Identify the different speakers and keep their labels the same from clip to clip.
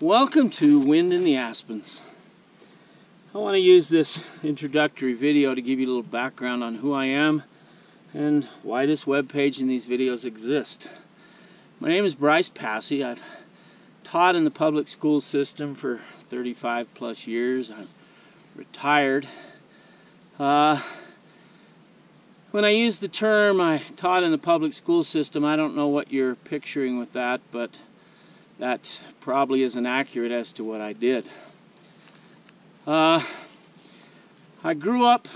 Speaker 1: Welcome to Wind in the Aspens. I want to use this introductory video to give you a little background on who I am and why this webpage and these videos exist. My name is Bryce Passy. I've taught in the public school system for 35 plus years. I'm retired. When I use the term I taught in the public school system, I don't know what you're picturing with that, but that probably isn't accurate as to what I did. I grew up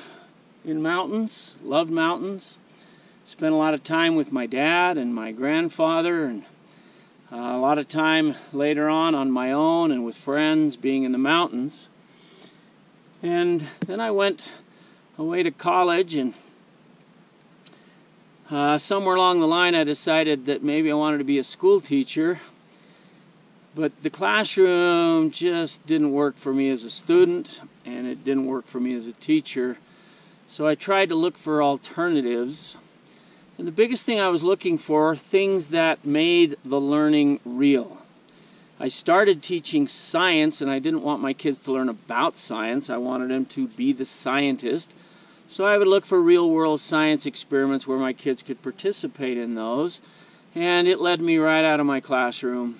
Speaker 1: in mountains, loved mountains, spent a lot of time with my dad and my grandfather, and a lot of time later on my own and with friends being in the mountains. And then I went away to college, and somewhere along the line I decided that maybe I wanted to be a school teacher. But the classroom just didn't work for me as a student, and it didn't work for me as a teacher. So I tried to look for alternatives. And the biggest thing I was looking for, things that made the learning real. I started teaching science, and I didn't want my kids to learn about science. I wanted them to be the scientist. So I would look for real-world science experiments where my kids could participate in those. And it led me right out of my classroom.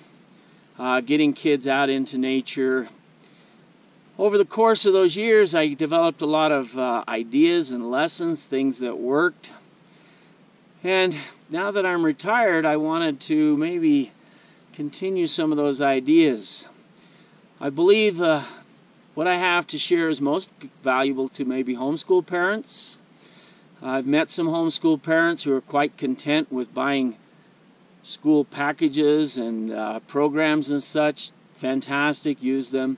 Speaker 1: Getting kids out into nature. Over the course of those years, I developed a lot of ideas and lessons, things that worked. And now that I'm retired, I wanted to maybe continue some of those ideas. I believe what I have to share is most valuable to maybe homeschool parents. I've met some homeschool parents who are quite content with buying school packages and programs and such. Fantastic, use them.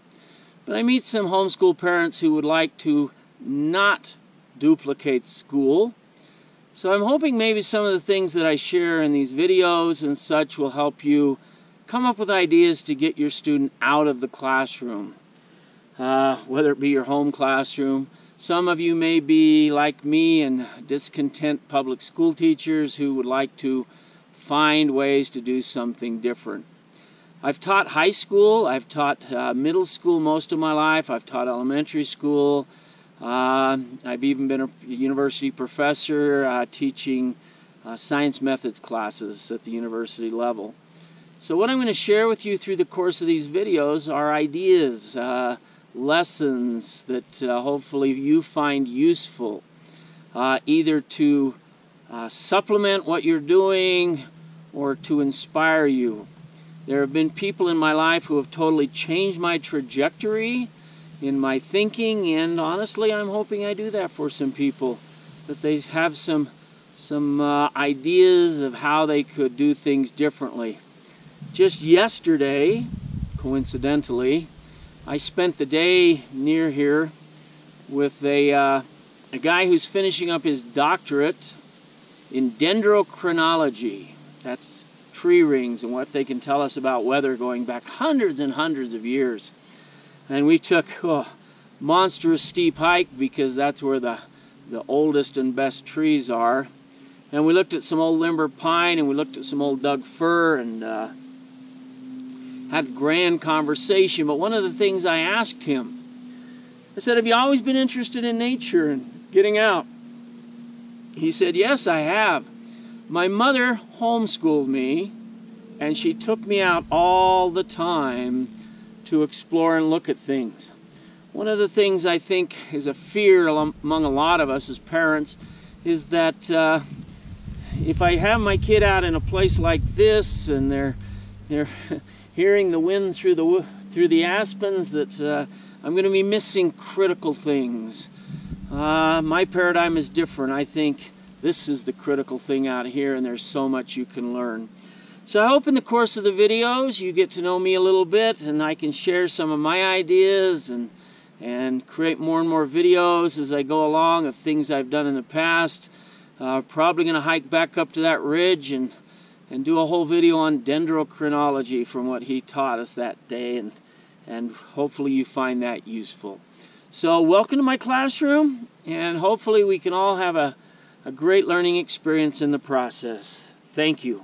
Speaker 1: But I meet some homeschool parents who would like to not duplicate school. So I'm hoping maybe some of the things that I share in these videos and such will help you come up with ideas to get your student out of the classroom. Whether it be your home classroom. Some of you may be like me and discontent public school teachers who would like to find ways to do something different. I've taught high school, I've taught middle school most of my life, I've taught elementary school, I've even been a university professor teaching science methods classes at the university level. So what I'm going to share with you through the course of these videos are ideas, lessons that hopefully you find useful, either to supplement what you're doing or to inspire you. There have been people in my life who have totally changed my trajectory in my thinking, and honestly I'm hoping I do that for some people, that they have some ideas of how they could do things differently. Just yesterday, coincidentally, I spent the day near here with a guy who's finishing up his doctorate in dendrochronology. That's tree rings and what they can tell us about weather going back hundreds and hundreds of years. And we took a monstrous steep hike because that's where the oldest and best trees are. And we looked at some old limber pine, and we looked at some old Doug fir, and had grand conversation. But one of the things I asked him, I said, have you always been interested in nature and getting out? He said, yes, I have. My mother homeschooled me, and she took me out all the time to explore and look at things. One of the things I think is a fear among a lot of us as parents is that if I have my kid out in a place like this and they're hearing the wind through the aspens, that I'm going to be missing critical things. My paradigm is different. I think this is the critical thing out here, and there's so much you can learn. So I hope in the course of the videos you get to know me a little bit, and I can share some of my ideas and create more and more videos as I go along of things I've done in the past. Probably going to hike back up to that ridge and do a whole video on dendrochronology from what he taught us that day, and hopefully you find that useful. So welcome to my classroom, and hopefully we can all have a great learning experience in the process. Thank you.